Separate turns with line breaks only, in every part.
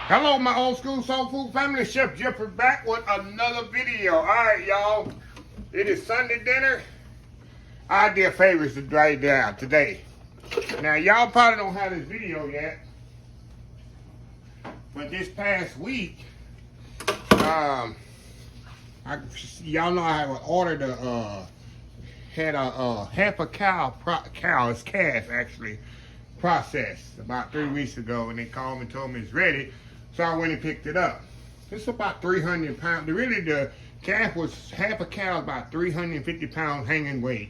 Hello, my old school soul food family. Chef Jeffrey back with another video. All right, y'all. It is Sunday dinner. Idea favorites to write down today. Now, y'all probably don't have this video yet, but this past week, y'all know I have ordered had a half a cow's calf actually processed about 3 weeks ago, and they called me and told me it's ready. So I went and picked it up. It's about 300 pounds. Really, the calf was half a cow, about 350 pounds hanging weight.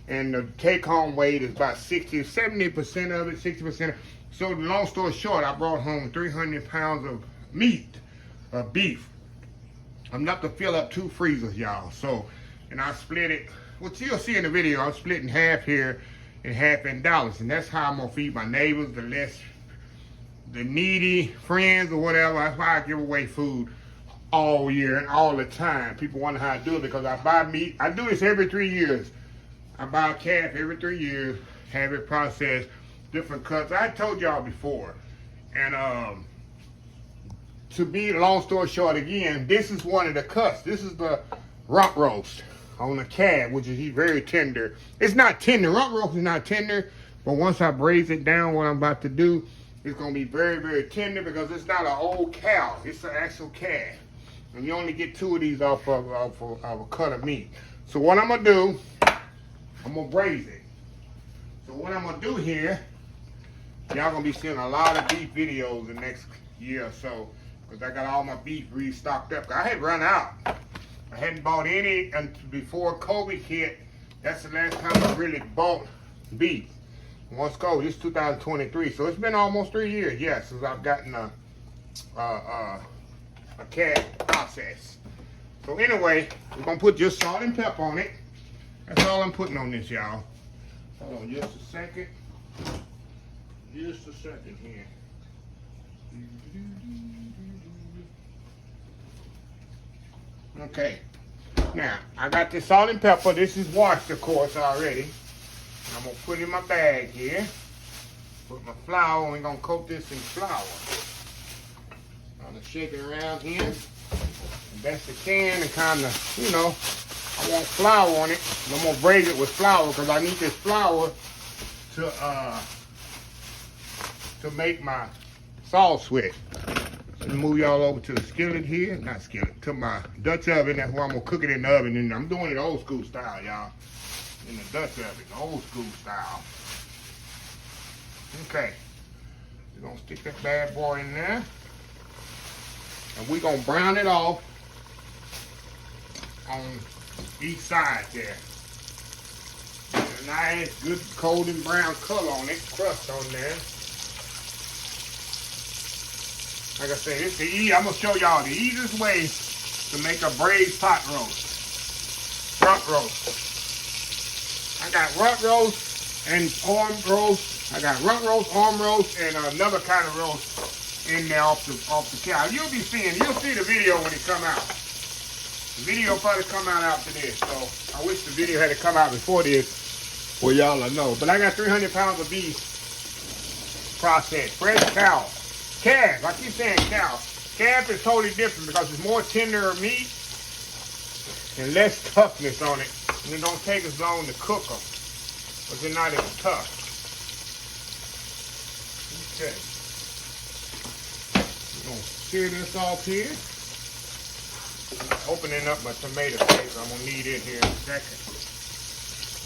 And the take-home weight is about 70% of it, 60%. So the long story short, I brought home 300 pounds of meat, of beef. Enough to fill up 2 freezers, y'all. So, and I split it, what you'll see in the video, I'm splitting half here and half in Dallas. And that's how I'm gonna feed my neighbors, the needy friends or whatever. That's why I give away food all year and all the time. People wonder how I do it because I buy meat. I do this every 3 years. I buy a calf every 3 years, have it processed, different cuts. I told y'all before. And to be long story short again, this is one of the cuts. This is the rump roast on the calf, which is very tender. It's not tender. Rump roast is not tender, but once I braise it down, what I'm about to do, it's gonna be very, very tender because it's not an old cow. It's an actual calf. And you only get 2 of these off of a cut of meat. So what I'm gonna do, I'm gonna braise it. So what I'm gonna do here, y'all gonna be seeing a lot of beef videos the next year or so, because I got all my beef restocked up. I had run out. I hadn't bought any before COVID hit. That's the last time I really bought beef. Once COVID, this is 2023, so it's been almost 3 years, yes, since I've gotten a calf process. So anyway, we're gonna put just salt and pepper on it. That's all I'm putting on this, y'all. Hold on just a second. Just a second here. Okay. Now, I got this salt and pepper. This is washed, of course, already. I'm going to put it in my bag here. Put my flour, and we're going to coat this in flour. I'm going to shake it around here. The best I can and kind of, you know, I want flour on it. I'm going to braise it with flour because I need this flour to make my sauce with. So move y'all over to the skillet here. Not skillet, to my Dutch oven. That's where I'm going to cook it in the oven. And I'm doing it old school style, y'all. In the Dutch oven, old school style. Okay. We're going to stick that bad boy in there. And we're going to brown it off on each side there. Get a nice, good golden brown color on it, crust on there. Like I said, I'm going to show y'all the easiest way to make a braised pot roast. Rump roast. I got rump roast and arm roast. I got rump roast, arm roast, and another kind of roast in there off the cow. You'll see the video when it come out. The video will probably come out after this, so I wish the video had to come out before this for y'all to know. But I got 300 pounds of beef processed, fresh cow. Calf, I keep saying cow. Calf is totally different because it's more tender meat and less toughness on it. And it don't take as long to cook them, but they're not as tough. Okay. We're going to sear this off here. I'm opening up my tomato paste. I'm going to need it here in a second.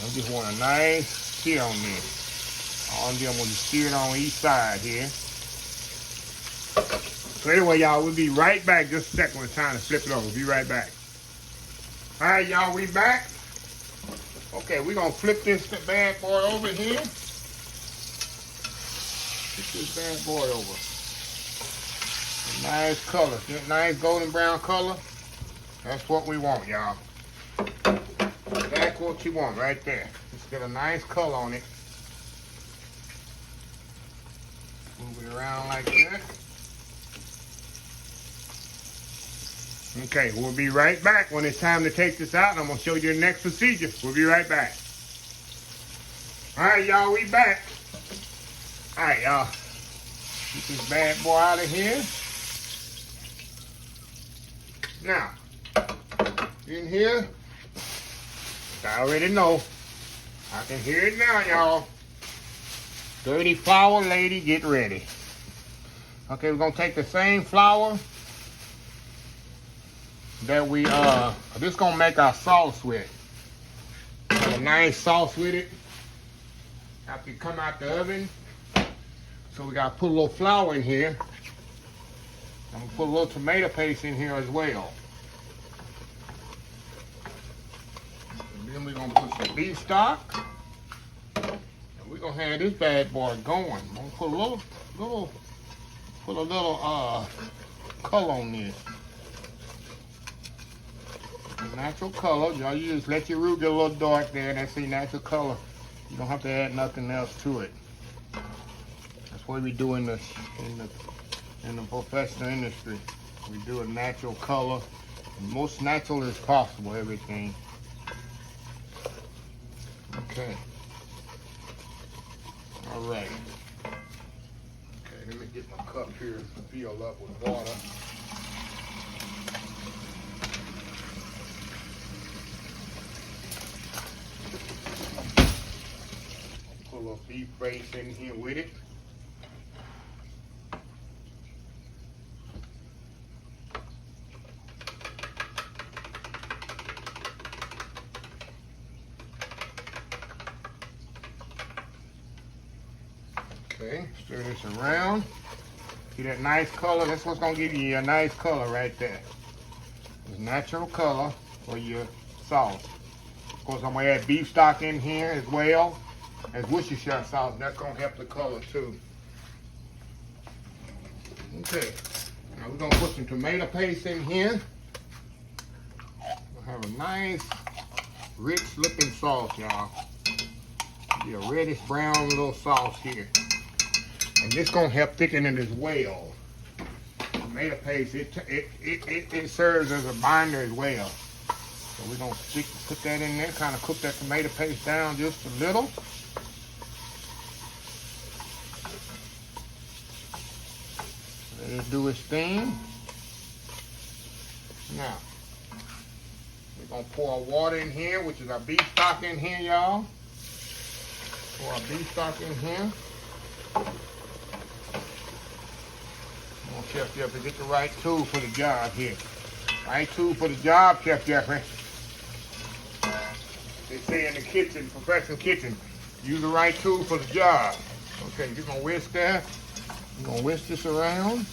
I just want a nice sear on this. All I'm going to sear it on each side here. So anyway, y'all, we'll be right back. Just a second. We're trying to flip it over. We'll be right back. All right, y'all, we back. Okay, we're going to flip this bad boy over here. Flip this bad boy over. A nice color. Nice golden brown color. That's what we want, y'all. That's what you want right there. Just get a nice color on it. Move it around like that. Okay, we'll be right back when it's time to take this out, and I'm going to show you the next procedure. We'll be right back. All right, y'all, we back. All right, y'all. Get this bad boy out of here. Now, in here, I already know. I can hear it now, y'all. Dirty flour lady, get ready. Okay, we're gonna take the same flour that we this gonna make our sauce with. A nice sauce with it. After you come out the oven. So we gotta put a little flour in here. I'm gonna put a little tomato paste in here as well. And then we're gonna put some beef stock. And we're gonna have this bad boy going. I'm gonna put a little color on this. Natural color. Y'all, you just let your root get a little dark there. That's the natural color. You don't have to add nothing else to it. That's what we do in the professional industry. We do a natural color, most natural as possible. Everything. Okay. All right. Okay. Let me get my cup here and fill up with water. Put a little beef braised in here with it. Okay, stir this around. See that nice color? That's what's gonna give you a nice color right there. It's natural color for your sauce. Of course, I'm gonna add beef stock in here as well as Worcestershire sauce. That's gonna help the color too. Okay, now we're gonna put some tomato paste in here. We'll have a nice, rich looking sauce, y'all. Be a reddish brown little sauce here. And this gonna help thicken it as well. Tomato paste, it serves as a binder as well. So we're gonna put that in there, kind of cook that tomato paste down just a little. Let it do its thing. Now, we're gonna pour our water in here, which is our beef stock in here, y'all. Pour our beef stock in here. Chef Jeffrey, get the right tool for the job here. Right tool for the job, Chef Jeffrey. They say in the kitchen, professional kitchen, use the right tool for the job. Okay, you're gonna whisk that. You're gonna whisk this around.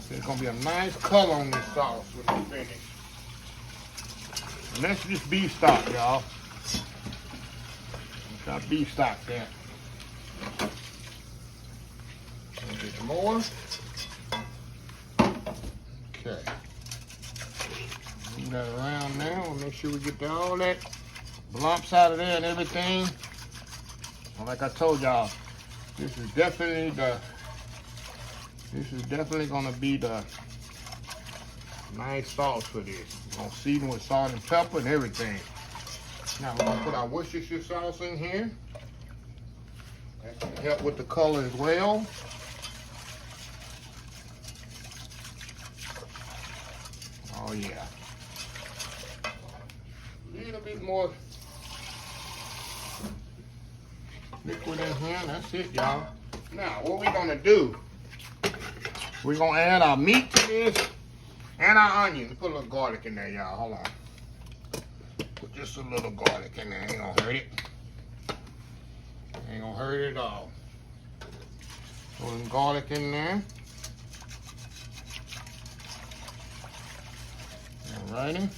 There's gonna be a nice color on this sauce when we finish. And that's just beef stock, y'all. Got beef stock there. A bit more. Okay. Move that around now. We'll make sure we get all that lumps out of there and everything. And like I told y'all, this is definitely gonna be the nice sauce for this. We're gonna season with salt and pepper and everything. Now we're gonna put our Worcestershire sauce in here. That's gonna help with the color as well. Oh yeah. A little bit more liquid in here. That's it, y'all. Now, what we're gonna do, we're gonna add our meat to this and our onions. Put a little garlic in there, y'all. Hold on. Put just a little garlic in there. Ain't gonna hurt it. Ain't gonna hurt it at all. Put some garlic in there. Alrighty.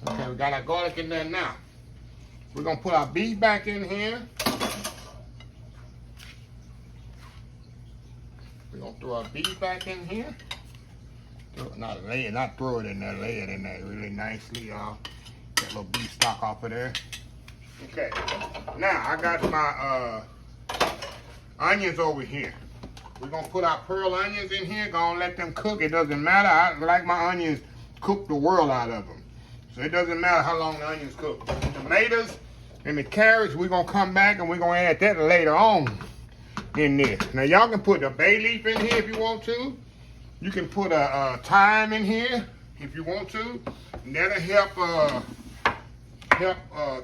Okay, we got our garlic in there now. We're gonna put our beef back in here. We're gonna throw our beef back in here. Not throw it in there, lay it in there really nicely, y'all. Get a little beef stock off of there. Okay, now I got my onions over here. We're gonna put our pearl onions in here, gonna let them cook. It doesn't matter, I like my onions cook the world out of them. So it doesn't matter how long the onions cook. The tomatoes and the carrots, we're gonna come back and we're gonna add that later on in this. Now y'all can put the bay leaf in here if you want to. You can put a thyme in here if you want to. And that'll help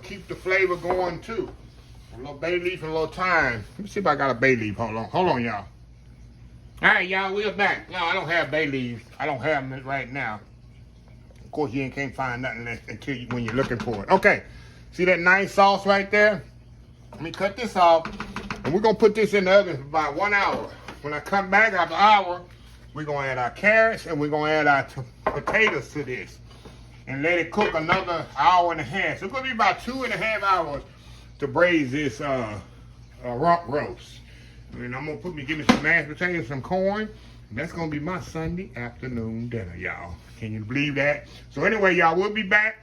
keep the flavor going too. A little bay leaf and a little thyme. Let me see if I got a bay leaf. Hold on, y'all. All right, y'all, we're back. No, I don't have bay leaves. I don't have them right now. Of course, you can't find nothing until when you're looking for it. Okay, see that nice sauce right there? Let me cut this off, and we're gonna put this in the oven for about 1 hour. When I come back after an hour, we're gonna add our carrots and we're gonna add our potatoes to this, and let it cook another hour and a half. So it's gonna be about 2.5 hours to braise this rump roast. And I'm gonna give me some mashed potatoes, some corn. That's gonna be my Sunday afternoon dinner, y'all. Can you believe that? So anyway, y'all, we'll be back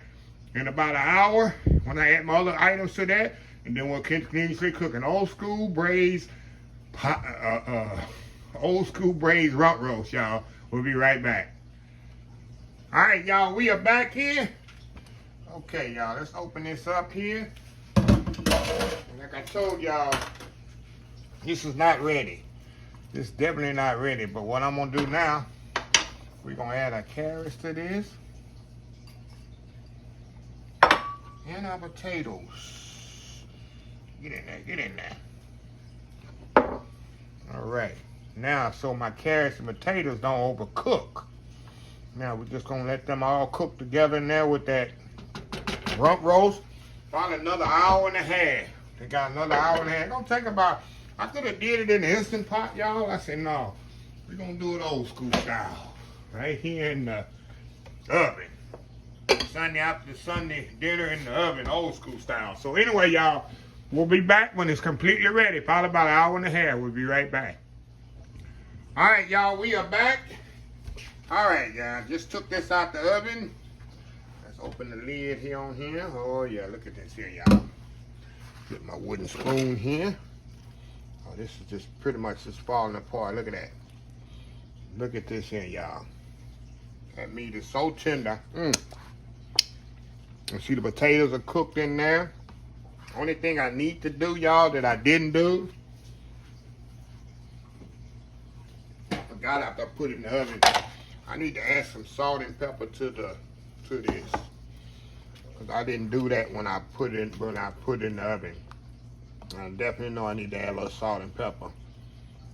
in about an hour when I add my other items to that, and then we'll continuously cook an old school braised rump roast, y'all. We'll be right back. All right, y'all, we are back here. Okay, y'all, let's open this up here. Like I told y'all, this is not ready. This is definitely not ready. But what I'm gonna do now, we're gonna add our carrots to this and our potatoes. Get in there, get in there. All right. Now, so my carrots and potatoes don't overcook. Now we're just gonna let them all cook together in there with that rump roast. About another hour and a half. They got another hour and a half. Don't take about. I could have did it in the Instant Pot, y'all. I said no. We're gonna do it old school style, right here in the oven. Sunday after Sunday dinner in the oven, old school style. So anyway, y'all, we'll be back when it's completely ready. Probably about an hour and a half. We'll be right back. All right, y'all, we are back. All right, y'all, just took this out the oven. Let's open the lid here on here. Oh yeah, look at this here, y'all. Get my wooden spoon here. Oh, this is just pretty much just falling apart. Look at that. Look at this here, y'all. That meat is so tender. And see the potatoes are cooked in there. Only thing I need to do, y'all, that I didn't do. I forgot after I put it in the oven. I need to add some salt and pepper to this. Cause I didn't do that when I put it in the oven. I definitely know I need to add a little salt and pepper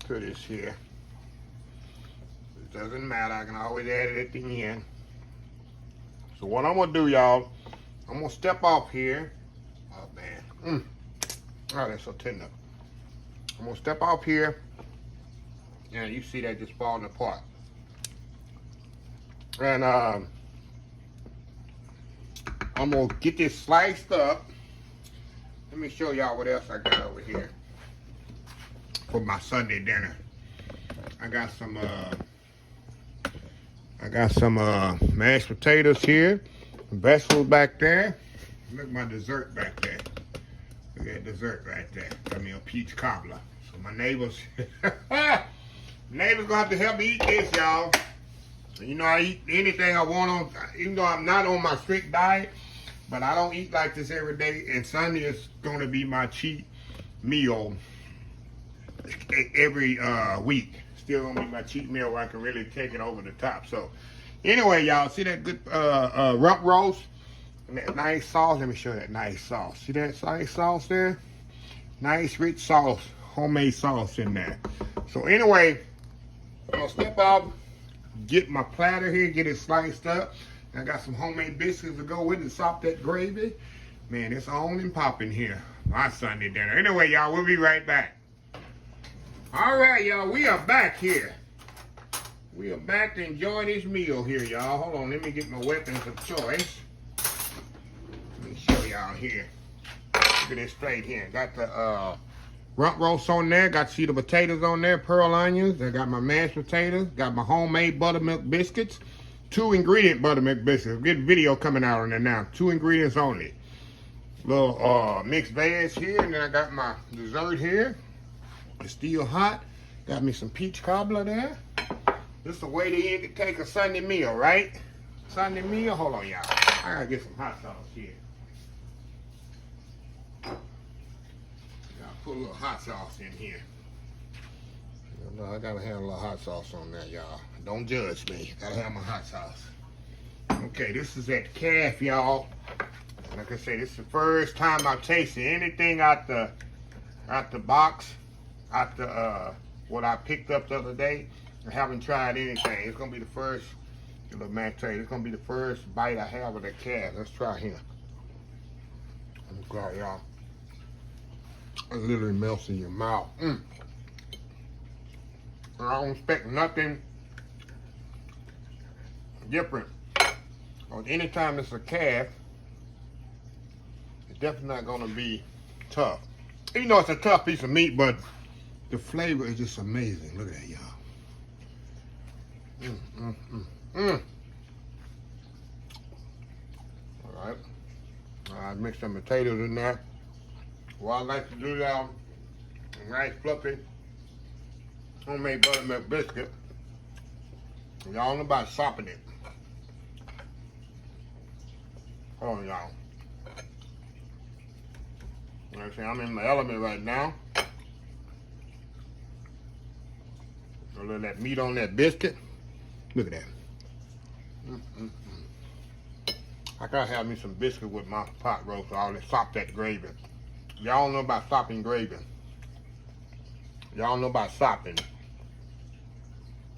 to this here. It doesn't matter, I can always add it at the end. So what I'm gonna do, y'all, I'm gonna step off here. Oh man, oh, that's so tender. I'm gonna step off here, and you see that just falling apart. And I'm gonna get this sliced up. Let me show y'all what else I got over here for my Sunday dinner. I got some mashed potatoes here, vegetables back there. Look at my dessert back there. Look at that dessert right there. Got me a peach cobbler. So my neighbors gonna have to help me eat this, y'all. You know, I eat anything I want on, even though I'm not on my strict diet. But I don't eat like this every day, and Sunday is going to be my cheat meal every week. Still going to be my cheat meal where I can really take it over the top. So, anyway, y'all, see that good rump roast? And that nice sauce? Let me show you that nice sauce. See that nice sauce there? Nice, rich sauce, homemade sauce in there. So, anyway, I'm going to step out, get my platter here, get it sliced up. I got some homemade biscuits to go with and sop that gravy. Man, it's on and popping here. My Sunday dinner. Anyway, y'all, we'll be right back. All right, y'all, we are back here. We are back to enjoy this meal here, y'all. Hold on, let me get my weapons of choice. Let me show y'all here. Look at this straight here. Got the rump roast on there. Got the potatoes on there, pearl onions. I got my mashed potatoes. Got my homemade buttermilk biscuits. 2 ingredient buttermilk biscuits. Good video coming out on there now. 2 ingredients only. Little mixed veg here, and then I got my dessert here. It's still hot. Got me some peach cobbler there. This is the way to end to take a Sunday meal, right? Sunday meal. Hold on, y'all. I gotta get some hot sauce here. Gotta put a little hot sauce in here. No, I gotta have a little hot sauce on there, y'all. Don't judge me. Gotta have my hot sauce. Okay, this is that calf, y'all. Like I say, this is the first time I've tasted anything out the box, out the what I picked up the other day. I haven't tried anything. It's gonna be the first. Little man tell you, it's gonna be the first bite I have of the calf. Let's try here. God, y'all. It literally melts in your mouth. I don't expect nothing different. Anytime it's a calf, it's definitely not gonna be tough. You know it's a tough piece of meat, but the flavor is just amazing. Look at that, y'all. All right, mix some potatoes in there. Well, I like to do that, nice fluffy homemade buttermilk biscuit. Y'all know about sopping it. Oh, y'all. Like I say, I'm in my element right now. A little of that meat on that biscuit. Look at that. I gotta have me some biscuit with my pot roast, so I'll sop that gravy. Y'all know about sopping gravy. Y'all know about sopping.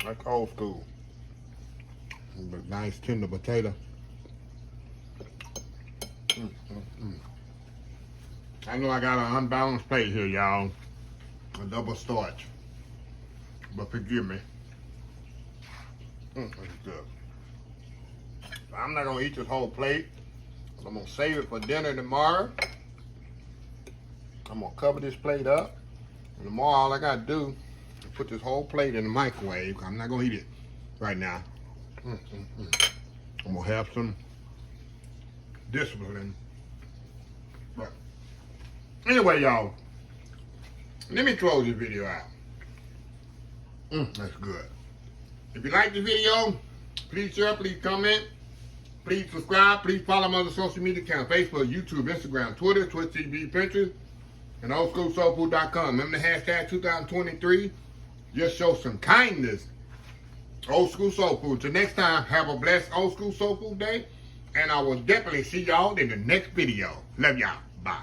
That's old school. Nice tender potato. I know I got an unbalanced plate here, y'all. A double starch. But forgive me. That's good. I'm not gonna eat this whole plate. I'm gonna save it for dinner tomorrow. I'm gonna cover this plate up. And tomorrow all I gotta do is put this whole plate in the microwave. I'm not gonna eat it right now. I'm gonna have some discipline. But anyway, y'all, let me close this video out. That's good. If you like the video, please share, please comment, please subscribe, please follow my other social media accounts: Facebook, YouTube, Instagram, Twitter, Twitch TV, Pinterest, and oldschoolsoulfood.com. Remember the hashtag 2023. Just show some kindness. Old School Soul Food. Till next time, have a blessed Old School Soul Food day. And I will definitely see y'all in the next video. Love y'all. Bye.